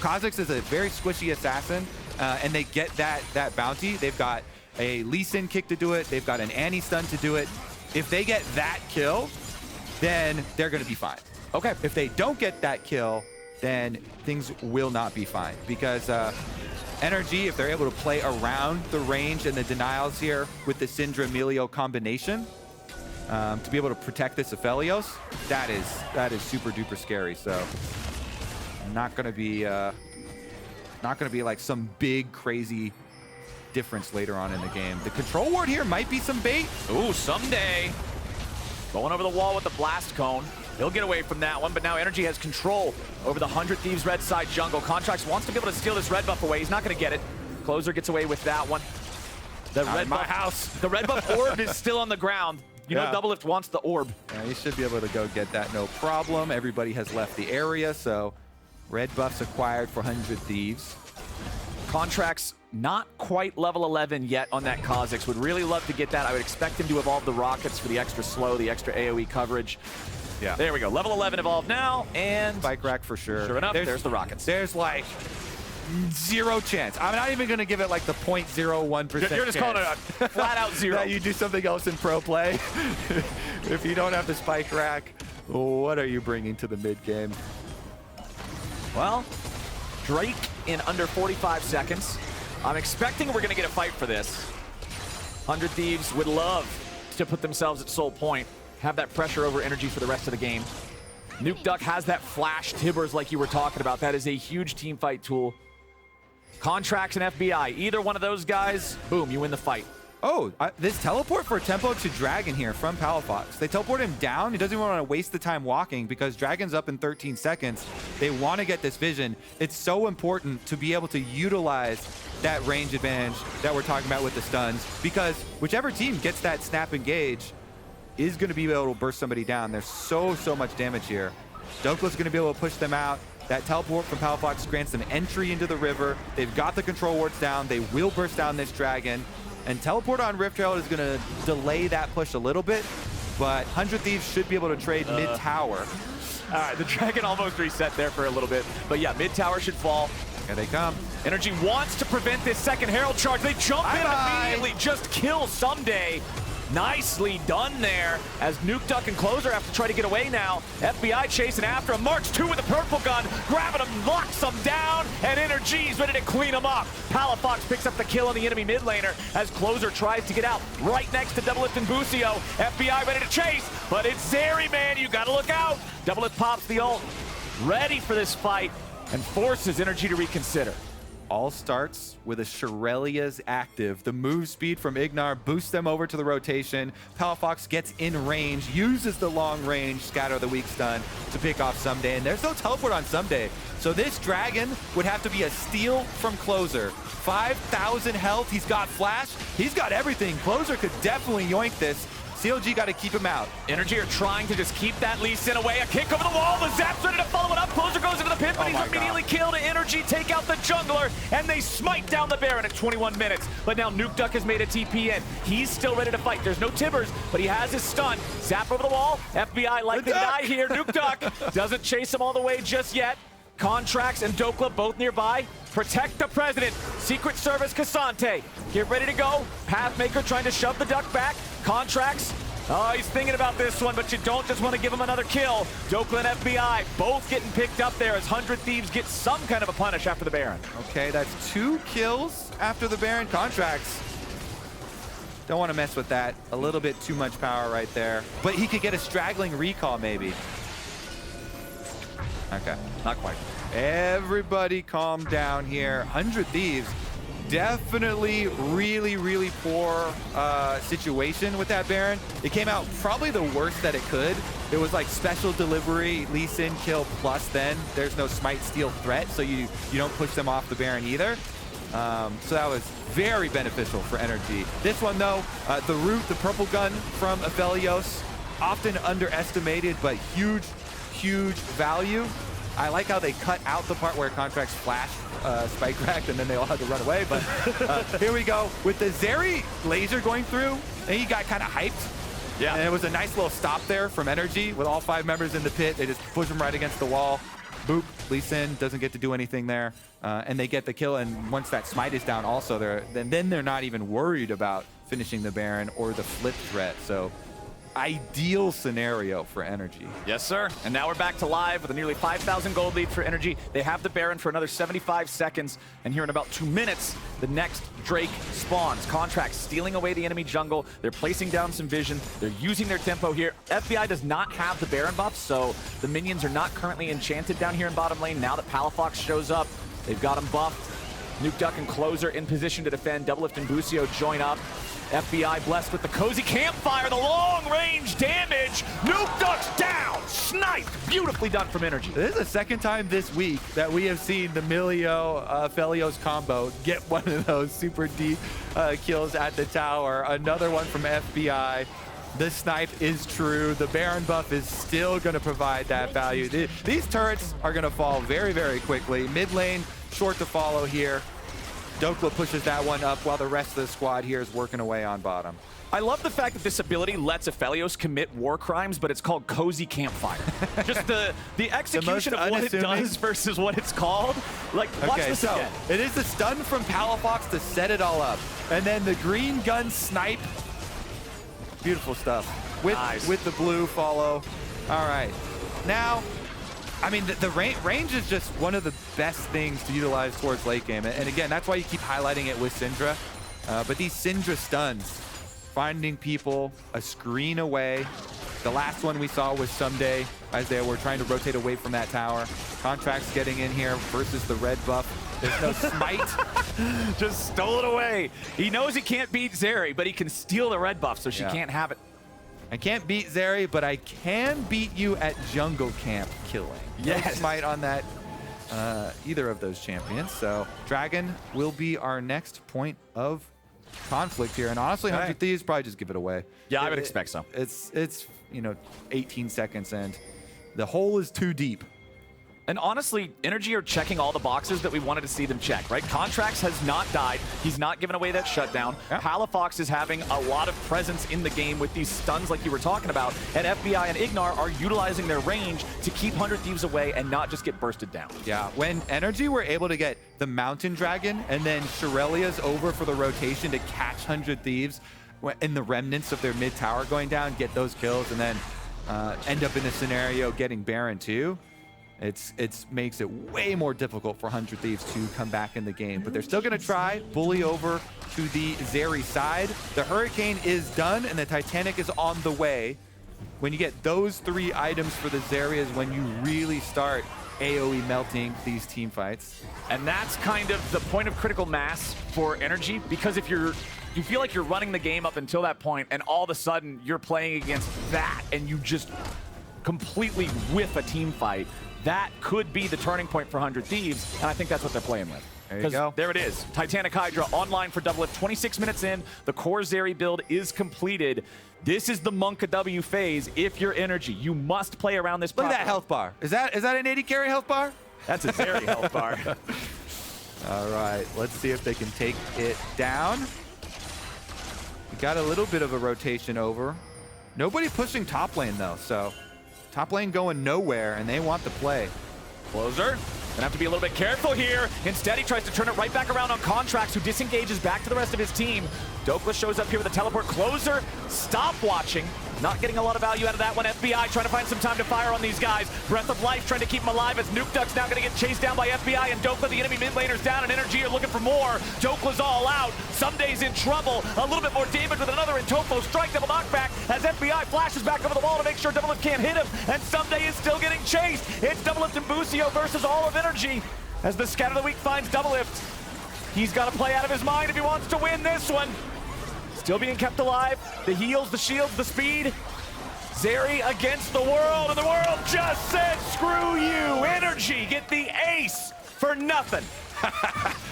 Kha'Zix is a very squishy assassin, and they get that bounty. They've got a Lee Sin kick to do it. They've got an Annie stun to do it. If they get that kill, then they're going to be fine. Okay. If they don't get that kill, then things will not be fine, because NRG, if they're able to play around the range and the denials here with the Syndra Milio combination, to be able to protect this Aphelios, that is super duper scary. So not gonna be like some big crazy difference later on in the game. The control ward here might be some bait. Ooh, Ssumday going over the wall with the blast cone. He'll get away from that one, but now NRG has control over the 100 Thieves red side jungle. Contractz wants to be able to steal this red buff away. He's not going to get it. Closer gets away with that one. The red buff, the red buff orb is still on the ground. You know, Doublelift wants the orb. Yeah, you should be able to go get that, no problem. Everybody has left the area, so red buffs acquired for 100 Thieves. Contractz not quite level 11 yet on that Kha'Zix. Would really love to get that. I would expect him to evolve the rockets for the extra slow, the extra AoE coverage. Yeah. There we go. Level 11 evolved now, and Spike rack for sure. Sure enough, there's the rockets. There's like 0 chance. I'm not even going to give it like the 0.01%. You're just calling it a flat out 0. That you do something else in pro play. If you don't have the spike rack, what are you bringing to the mid game? Well, Drake in under 45 seconds. I'm expecting we're going to get a fight for this. 100 Thieves would love to put themselves at soul point, have that pressure over NRG for the rest of the game. Nukeduck has that flash Tibbers like you were talking about. That is a huge team fight tool. Contractz and FBI, either one of those guys, boom, you win the fight. Oh, this teleport for tempo to Dragon here from Palafox. They teleport him down. He doesn't even want to waste the time walking because Dragon's up in 13 seconds. They want to get this vision. It's so important to be able to utilize that range advantage that we're talking about with the stuns, because whichever team gets that snap engage is going to be able to burst somebody down. There's so much damage here. Dhokla's going to be able to push them out. That teleport from Palafox grants them entry into the river. They've got the control wards down. They will burst down this dragon. And teleport on Rift Herald is going to delay that push a little bit, but 100 Thieves should be able to trade mid-tower. All right, the dragon almost reset there for a little bit. But yeah, mid-tower should fall. Here they come. NRG wants to prevent this second Herald charge. They jump in immediately, just kill Ssumday. Nicely done there, as Nukeduck and Closer have to try to get away now. FBI chasing after him. March 2 with a purple gun, grabbing him, locks him down, and NRG's ready to clean him up. Palafox picks up the kill on the enemy mid laner as Closer tries to get out right next to Doublelift and Busio. FBI ready to chase, but it's Zeri, man. You gotta look out. Doublelift pops the ult, ready for this fight, and forces NRG to reconsider. All starts with a Shirelia's active. The move speed from IgNar boosts them over to the rotation. Palafox gets in range, uses the long range, scatter the weak stun to pick off Ssumday, and there's no teleport on Ssumday. So this dragon would have to be a steal from Closer. 5,000 health, he's got flash, he's got everything. Closer could definitely yoink this. CLG got to keep him out. NRG are trying to just keep that Lee Sin away. A kick over the wall. The Zap's ready to follow it up. Closer goes into the pit, but he's immediately killed. NRG take out the jungler, and they smite down the Baron at 21 minutes. But now Nukeduck has made a TP in. He's still ready to fight. There's no Tibbers, but he has his stun. Zap over the wall. FBI likely to die here. Nukeduck doesn't chase him all the way just yet. Contractz and Dhokla both nearby. Protect the president. Secret Service Ssumday. Get ready to go. Pathmaker trying to shove the duck back. Contractz. Oh, he's thinking about this one, but you don't just want to give him another kill. Dhokla and FBI both getting picked up there as 100 Thieves get some kind of a punish after the Baron. Okay, that's 2 kills after the Baron. Contractz. Don't want to mess with that. A little bit too much power right there. But he could get a straggling recall maybe. Okay, not quite. Everybody calm down here. 100 Thieves. Definitely really poor situation with that Baron. It came out probably the worst that it could. It was like special delivery, Lee Sin kill plus then. There's no smite steal threat, so you don't push them off the Baron either. So that was very beneficial for NRG. This one though, the root, the purple gun from Aphelios, often underestimated, but huge value. I like how they cut out the part where Contractz flashed spike racked and then they all had to run away. But here we go with the Zeri laser going through, and he got kind of hyped. Yeah. And it was a nice little stop there from NRG with all 5 members in the pit. They just push him right against the wall. Boop, Lee Sin doesn't get to do anything there. And they get the kill, and once that smite is down also, then they're not even worried about finishing the Baron or the flip threat. So ideal scenario for NRG. Yes, sir. And now we're back to live with a nearly 5,000 gold lead for NRG. They have the Baron for another 75 seconds. And here in about 2 minutes, the next Drake spawns. Contractz stealing away the enemy jungle. They're placing down some vision. They're using their tempo here. FBI does not have the Baron buff, so the minions are not currently enchanted down here in bottom lane. Now that Palafox shows up, they've got him buffed. Nukeduck and Closer in position to defend. Doublelift and Busio join up. FBI blessed with the cozy campfire, the long-range damage. Nukeduck's down, sniped. Beautifully done from NRG. This is the second time this week that we have seen the Milio Aphelios combo get one of those super deep kills at the tower. Another one from FBI. The snipe is true. The Baron buff is still going to provide that value. These turrets are going to fall very quickly. Mid lane, short to follow here. Dhokla pushes that one up while the rest of the squad here is working away on bottom. I love the fact that this ability lets Aphelios commit war crimes, but it's called Cozy Campfire. Just the execution of what it does versus what it's called. Like, watch this again. It is the stun from Palafox to set it all up. And then the green gun snipe. Beautiful stuff. With the blue follow. All right. Now, I mean, the range is just one of the best things to utilize towards late game. And again, that's why you keep highlighting it with Syndra. But these Syndra stuns, finding people a screen away. The last one we saw was Ssumday as they were trying to rotate away from that tower. Contractz getting in here versus the red buff. There's no smite. Just stole it away. He knows he can't beat Zeri, but he can steal the red buff, so she can't have it. I can't beat Zeri, but I can beat you at jungle camp killing. Yes. No smite on that, either of those champions. So Dragon will be our next point of conflict here. And honestly, 100 Thieves probably just give it away. Yeah, I would expect so. It's 18 seconds and the hole is too deep. And honestly, NRG are checking all the boxes that we wanted to see them check, right? Contractz has not died. He's not given away that shutdown. Yep. Palafox is having a lot of presence in the game with these stuns like you were talking about. And FBI and IgNar are utilizing their range to keep 100 Thieves away and not just get bursted down. Yeah, when NRG were able to get the Mountain Dragon and then Shirelia's over for the rotation to catch 100 Thieves in the remnants of their mid tower going down, get those kills, and then end up in a scenario getting Baron too. It makes it way more difficult for 100 Thieves to come back in the game, but they're still going to try bully over to the Zeri side. The Hurricane is done and the Titanic is on the way. When you get those 3 items for the Zeri is when you really start AoE melting these team fights. And that's kind of the point of critical mass for NRG, because if you feel like you're running the game up until that point and all of a sudden you're playing against that and you just completely whiff a team fight, that could be the turning point for 100 Thieves, and I think that's what they're playing with. There you go. There it is. Titanic Hydra online for Doublelift. 26 minutes in, the core Zeri build is completed. This is the Monka W phase. If you're NRG, you must play around this. Look at that health bar. Is that an 80 carry health bar? That's a Zeri health bar. All right, let's see if they can take it down. We got a little bit of a rotation over. Nobody pushing top lane though, so top lane going nowhere, and they want the play. Closer. Gonna have to be a little bit careful here. Instead, he tries to turn it right back around on Contractz, who disengages back to the rest of his team. Dhokla shows up here with a teleport. Closer, stop watching. Not getting a lot of value out of that one. FBI trying to find some time to fire on these guys. Breath of Life trying to keep them alive as Nukeduck's now going to get chased down by FBI and Dhokla. The enemy mid laner's down and NRG are looking for more. Dhokla's all out. Ssumday's in trouble. A little bit more damage with another Intofo strike. Double knockback as FBI flashes back over the wall to make sure Doublelift can't hit him. And Ssumday is still getting chased. It's Doublelift and Busio versus all of NRG as the Scout of the Week finds Doublelift. He's got to play out of his mind if he wants to win this one. Still being kept alive. The heals, the shields, the speed. Zeri against the world, and the world just said, screw you. NRG get the ace for nothing.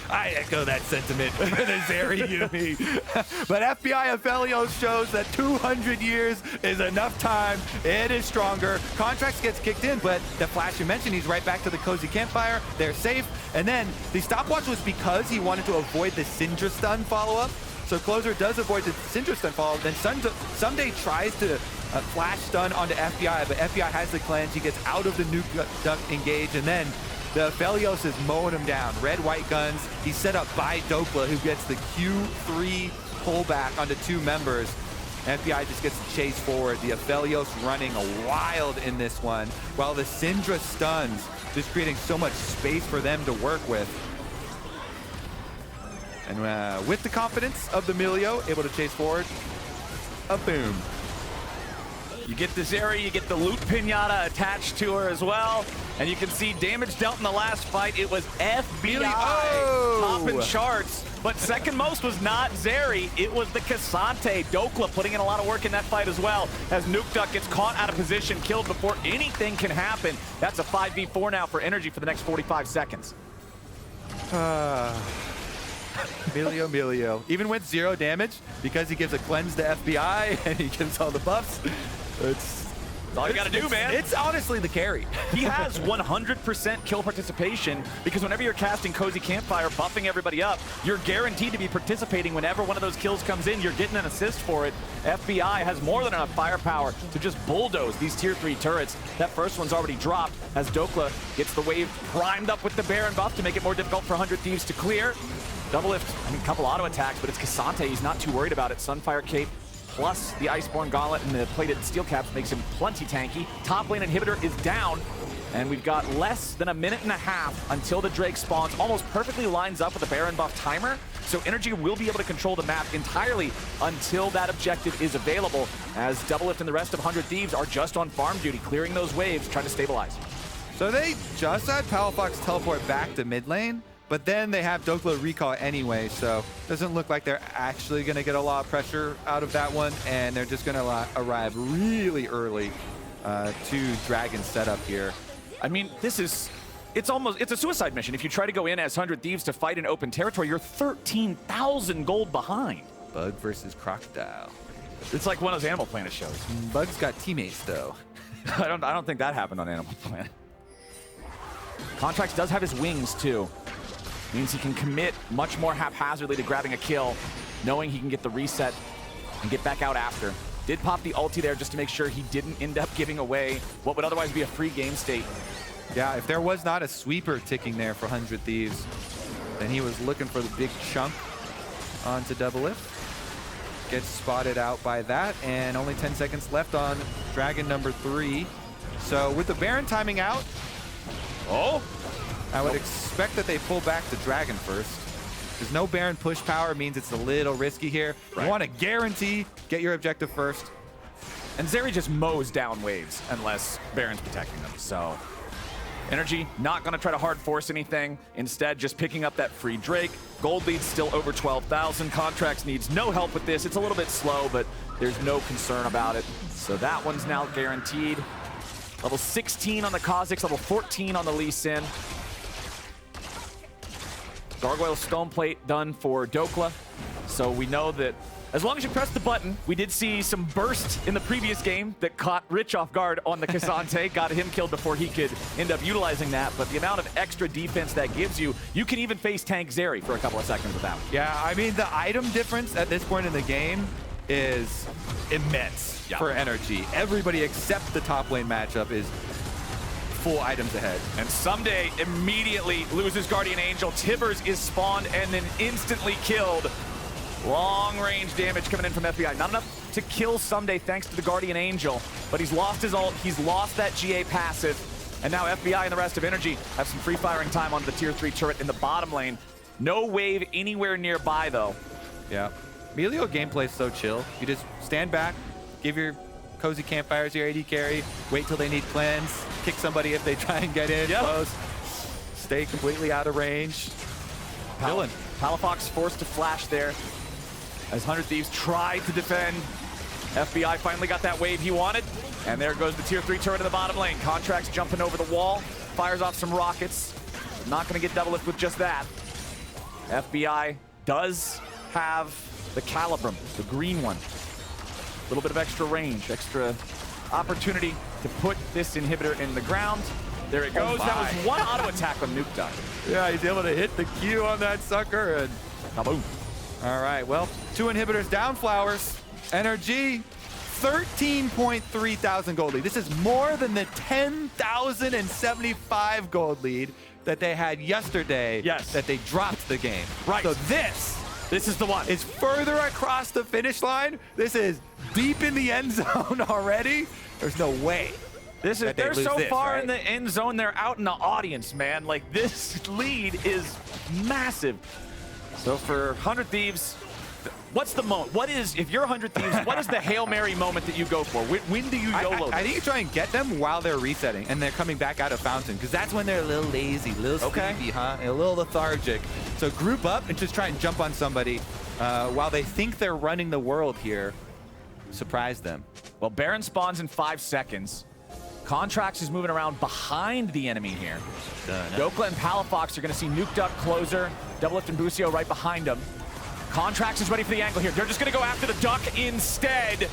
I echo that sentiment for the Zeri Yuumi. But FBI Aphelios shows that 200 years is enough time. It is stronger. Contractz gets kicked in, but the flash you mentioned, he's right back to the cozy campfire. They're safe. And then the stopwatch was because he wanted to avoid the Syndra stun follow-up. So Closer does avoid the Syndra stun follow-up. Then Ssumday tries to flash stun onto FBI, but FBI has the cleanse. He gets out of the Nukeduck engage, and then the Aphelios is mowing him down. Red-white guns. He's set up by Dhokla, who gets the Q3 pullback onto 2 members. FBI just gets the chase forward. The Aphelios running wild in this one, while the Syndra stuns, just creating so much space for them to work with. And with the confidence of the Milio, able to chase forward, a boom. You get the Zeri, you get the loot pinata attached to her as well. And you can see damage dealt in the last fight. It was FBI topping charts. But second most was not Zeri, it was the K'Zante. Dhokla putting in a lot of work in that fight as well, as Nukeduck gets caught out of position, killed before anything can happen. That's a 5v4 now for NRG for the next 45 seconds. Milio. Even with 0 damage, because he gives a cleanse to FBI and he gives all the buffs, it's all you gotta do, man. It's honestly the carry. He has 100% kill participation because whenever you're casting Cozy Campfire, buffing everybody up, you're guaranteed to be participating whenever one of those kills comes in. You're getting an assist for it. FBI has more than enough firepower to just bulldoze these tier 3 turrets. That first one's already dropped as Dhokla gets the wave primed up with the Baron buff to make it more difficult for 100 Thieves to clear. Doublelift, I mean, a couple auto attacks, but it's K'Zante. He's not too worried about it. Sunfire Cape plus the Iceborne Gauntlet and the plated steel caps makes him plenty tanky. Top lane inhibitor is down, and we've got less than a minute and a half until the Drake spawns. Almost perfectly lines up with the Baron buff timer, so NRG will be able to control the map entirely until that objective is available, as Doublelift and the rest of 100 Thieves are just on farm duty, clearing those waves, trying to stabilize. So they just had Palafox teleport back to mid lane, but then they have Dhokla recall anyway, so doesn't look like they're actually going to get a lot of pressure out of that one, and they're just going to arrive really early to Dragon setup here. I mean, it's a suicide mission. If you try to go in as 100 Thieves to fight in open territory, you're 13,000 gold behind. Bug versus Crocodile. It's like one of those Animal Planet shows. Bug's got teammates though. I don't think that happened on Animal Planet. Contractz does have his wings too. Means he can commit much more haphazardly to grabbing a kill, knowing he can get the reset and get back out after. Did pop the ulti there just to make sure he didn't end up giving away what would otherwise be a free game state. Yeah, if there was not a sweeper ticking there for 100 Thieves, then he was looking for the big chunk onto Doublelift. Gets spotted out by that, and only 10 seconds left on Dragon number 3. So with the Baron timing out, I would expect that they pull back the Dragon first. There's no Baron push power, means it's a little risky here. Right. You want to guarantee get your objective first. And Zeri just mows down waves unless Baron's protecting them. So NRG not going to try to hard force anything. Instead, just picking up that free Drake. Gold lead's still over 12,000. Contractz needs no help with this. It's a little bit slow, but there's no concern about it. So that one's now guaranteed. Level 16 on the Kha'Zix, level 14 on the Lee Sin. Gargoyle Stone Plate done for Dhokla. So we know that as long as you press the button, we did see some burst in the previous game that caught Rich off guard on the K'Zante, got him killed before he could end up utilizing that. But the amount of extra defense that gives you, you can even face tank Zeri for a couple of seconds with that one. Yeah, I mean, the item difference at this point in the game is immense for NRG. Everybody except the top lane matchup is full items ahead. And Ssumday immediately loses Guardian Angel. Tibbers is spawned and then instantly killed. Long range damage coming in from FBI. Not enough to kill Ssumday thanks to the Guardian Angel, but he's lost his ult, he's lost that GA passive, and now FBI and the rest of NRG have some free firing time onto the tier 3 turret in the bottom lane. No wave anywhere nearby though. Yeah. Milio gameplay is so chill. You just stand back, give your cozy campfires your AD carry, wait till they need cleanse, kick somebody if they try and get in close, stay completely out of range. Palafox forced to flash there as 100 Thieves tried to defend. FBI finally got that wave he wanted, and there goes the tier 3 turret in the bottom lane. Contractz jumping over the wall, fires off some rockets. Not going to get double lift with just that. FBI does have the Calibrum, the green one. A little bit of extra range, extra opportunity to put this inhibitor in the ground. There it goes. That was one auto attack on Nukeduck. Yeah, he's able to hit the Q on that sucker and kaboom. All right, well, 2 inhibitors down, Flowers. NRG, 13.3 thousand gold lead. This is more than the 10,075 gold lead that they had yesterday. Yes. That they dropped the game. Right. So this is the one. It's further across the finish line. This is deep in the end zone already. There's no way. They're so far in the end zone, they're out in the audience, man. Like, this lead is massive. So for 100 Thieves, what's the moment? What is, if you're 100 Thieves, what is the Hail Mary moment that you go for? When do you YOLO? I think you try and get them while they're resetting and they're coming back out of Fountain, because that's when they're a little lazy, a little sleepy, huh? And a little lethargic. So group up and just try and jump on somebody while they think they're running the world here. Surprise them. Well, Baron spawns in 5 seconds. Contractz is moving around behind the enemy here. Dhokla and Palafox are going to see Nukeduck closer. Doublelift and Busio right behind them. Contractz is ready for the angle here. They're just going to go after the Duck instead.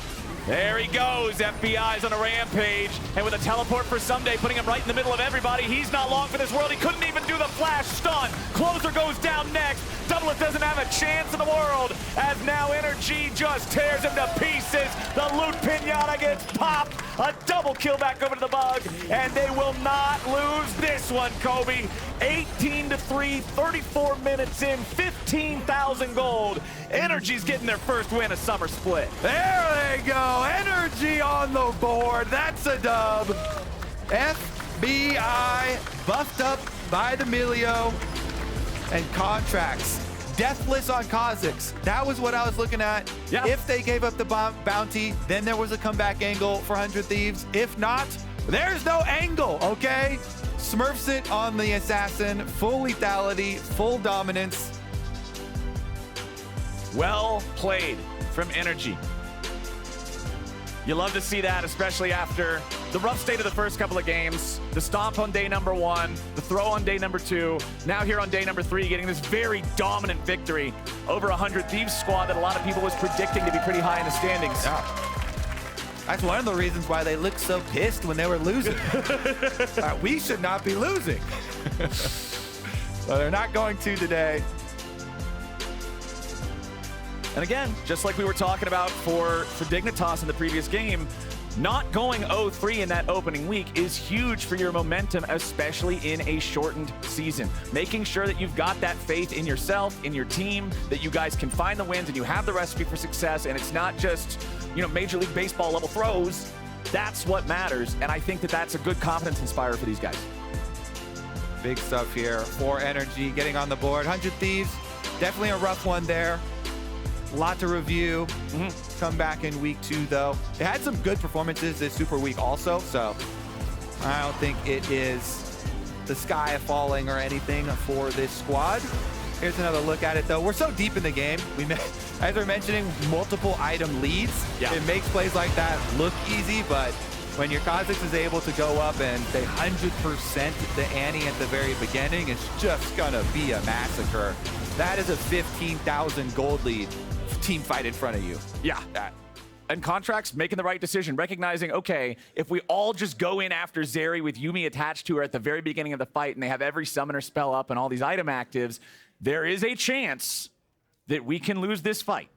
There he goes. FBI's on a rampage. And with a teleport for Ssumday, putting him right in the middle of everybody. He's not long for this world. He couldn't even do the flash stun. Closer goes down next. Doublelift doesn't have a chance in the world, as now NRG just tears him to pieces. The loot pinata gets popped. A double kill back over to the bug, and they will not lose this one, Kobe. 18-3, 34 minutes in, 15,000 gold. NRG's getting their first win of Summer Split. There they go. NRG on the board. That's a dub. FBI buffed up by the Milio and Contractz. Deathless on Kha'Zix. That was what I was looking at. Yeah. If they gave up the bounty, then there was a comeback angle for 100 Thieves. If not, there's no angle, okay? Smurfs it on the assassin. Full lethality, full dominance. Well played from NRG. You love to see that, especially after the rough state of the first couple of games, the stomp on day number 1, the throw on day number 2, now here on day number 3, getting this very dominant victory over a 100 Thieves squad that a lot of people was predicting to be pretty high in the standings. Yeah. That's one of the reasons why they looked so pissed when they were losing. We should not be losing. Well, they're not going to today. And again, just like we were talking about for Dignitas in the previous game, not going 0-3 in that opening week is huge for your momentum, especially in a shortened season. Making sure that you've got that faith in yourself, in your team, that you guys can find the wins and you have the recipe for success, and it's not just, you know, Major League Baseball level throws. That's what matters, and I think that that's a good confidence inspirer for these guys. Big stuff here for NRG getting on the board. 100 Thieves, definitely a rough one there. A lot to review. Come back in week 2, though. They had some good performances this Super Week also, so I don't think it is the sky falling or anything for this squad. Here's another look at it, though. We're so deep in the game. As we're mentioning, multiple item leads. Yeah. It makes plays like that look easy, but when your Kha'Zix is able to go up and they 100% the ante at the very beginning, it's just gonna be a massacre. That is a 15,000 gold lead. Team fight in front of you. Yeah. And Contractz making the right decision, recognizing, okay, if we all just go in after Zeri with Yuumi attached to her at the very beginning of the fight and they have every summoner spell up and all these item actives, there is a chance that we can lose this fight.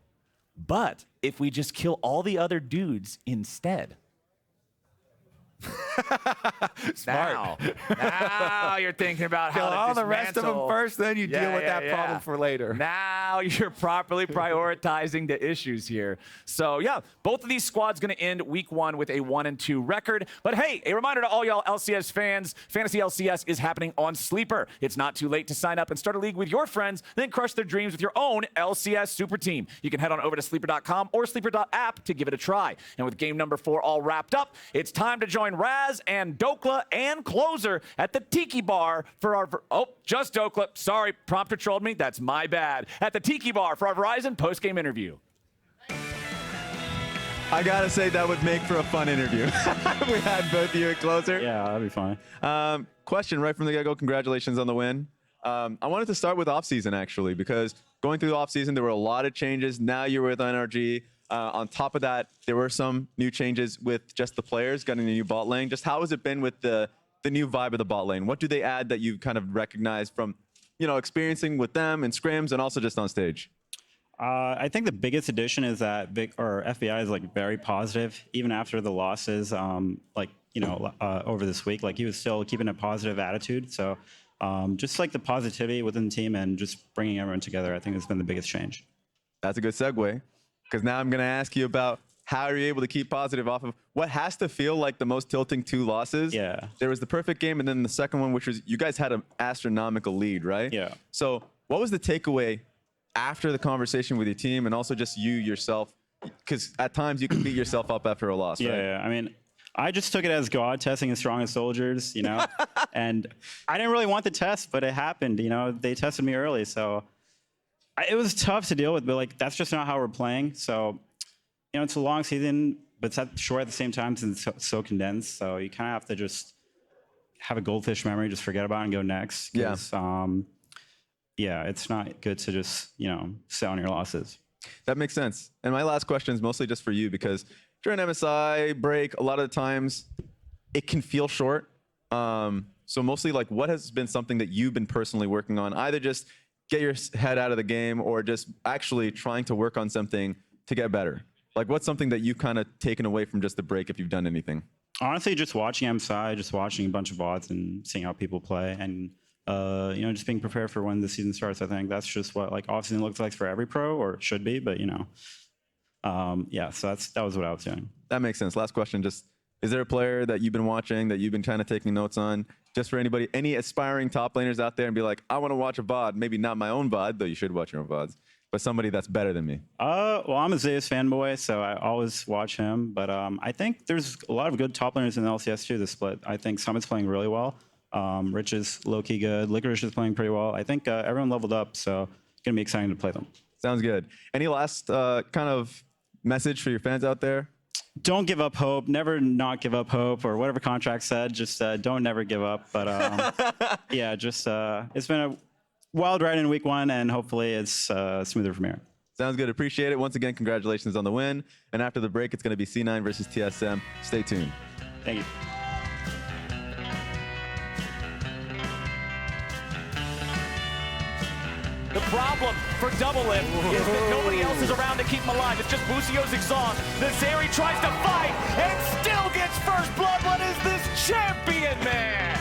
But if we just kill all the other dudes instead. Smart. Now you're thinking about Kill how to all the rest of them dismantle. first, then you deal with that Yeah. problem for later. Now you're properly prioritizing the issues here. So yeah, both of these squads going to end week 1 with a 1-2 record. But hey, a reminder to all y'all LCS fans, Fantasy LCS is happening on Sleeper. It's not too late to sign up and start a league with your friends, then crush their dreams with your own LCS super team. You can head on over to sleeper.com or sleeper.app to give it a try. And with game number 4 all wrapped up, it's time to join Raz and Dhokla and Closer at the Tiki Bar for our... Oh, just Dhokla. Sorry, prompter trolled me. That's my bad. At the Tiki Bar for our Verizon post-game interview. I gotta say that would make for a fun interview. We had both of you at Closer. Yeah, that'd be fine. Question right from the get-go. Congratulations on the win. I wanted to start with offseason, actually, because going through the offseason, there were a lot of changes. Now you're with NRG. On top of that, there were some new changes with just the players, getting a new bot lane. Just how has it been with the new vibe of the bot lane? What do they add that you kind of recognize from, experiencing with them in scrims and also just on stage? I think the biggest addition is that FBI is like very positive, even after the losses. Over this week, like he was still keeping a positive attitude. So just like the positivity within the team and just bringing everyone together, I think has been the biggest change. That's a good segue, because now I'm going to ask you about how are you able to keep positive off of what has to feel like the most tilting 2 losses. Yeah. There was the perfect game, and then the second one, which was you guys had an astronomical lead, right? Yeah. So what was the takeaway after the conversation with your team, and also just you yourself? Because at times you can beat yourself up after a loss, right? Yeah, I mean, I just took it as God testing the strongest soldiers, and I didn't really want the test, but it happened. They tested me early, so it was tough to deal with, but like that's just not how we're playing. So, it's a long season, but it's short at the same time since it's so condensed. So you kind of have to just have a goldfish memory, just forget about it and go next. Yeah. Yeah, it's not good to just, sit on your losses. That makes sense. And my last question is mostly just for you, because during MSI break, a lot of the times it can feel short. So mostly like what has been something that you've been personally working on, either just get your head out of the game or just actually trying to work on something to get better? Like what's something that you've kind of taken away from just the break, if you've done anything? Honestly, just watching MSI, just watching a bunch of VoDs and seeing how people play, and just being prepared for when the season starts. I think that's just what like off-season looks like for every pro, or it should be, but yeah, so that was what I was doing. That makes sense. Last question, just is there a player that you've been watching that you've been kind of taking notes on, just for anybody, any aspiring top laners out there, and be like, I want to watch a VoD, maybe not my own VoD, though you should watch your own VoDs, but somebody that's better than me? Well, I'm a Zeus fanboy, so I always watch him, but I think there's a lot of good top laners in the LCS too, the split. I think Summit's playing really well. Rich is low-key good. Licorice is playing pretty well. I think everyone leveled up, so it's going to be exciting to play them. Sounds good. Any last kind of message for your fans out there? Don't give up hope. Never not give up hope, or whatever Contractz said. Just don't never give up. But yeah, just it's been a wild ride in week 1, and hopefully it's smoother from here. Sounds good. Appreciate it. Once again, congratulations on the win. And after the break, it's going to be C9 versus TSM. Stay tuned. Thank you. The problem for Doublelift is that nobody else is around to keep him alive. It's just Busio's exhaust. The Zeri tries to fight and still gets first blood. What is this champion, man?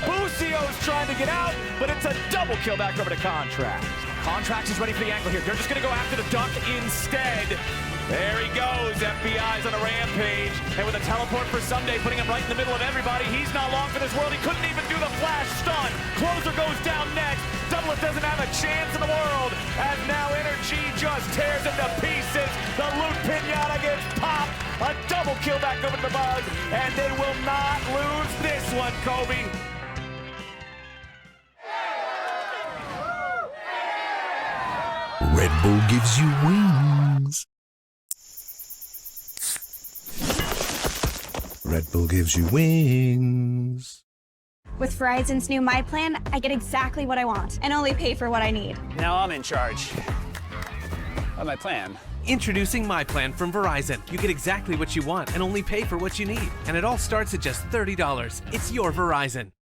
Busio's trying to get out, but it's a double kill back over to Contractz. Contractz is ready for the angle here. They're just going to go after the Duck instead. There he goes. FBI's on a rampage. And with a teleport for Ssumday, putting him right in the middle of everybody. He's not long for this world. He couldn't even do the flash stun. Closer goes down next. Doublelift doesn't have a chance in the world. As now NRG just tears him to pieces. The loot pinata gets popped. A double kill back over to the Bug. And they will not lose this one, Kobe. Red Bull gives you wings. Red Bull gives you wings. With Verizon's new My Plan, I get exactly what I want and only pay for what I need. Now I'm in charge of my plan. Introducing My Plan from Verizon. You get exactly what you want and only pay for what you need. And it all starts at just $30. It's your Verizon.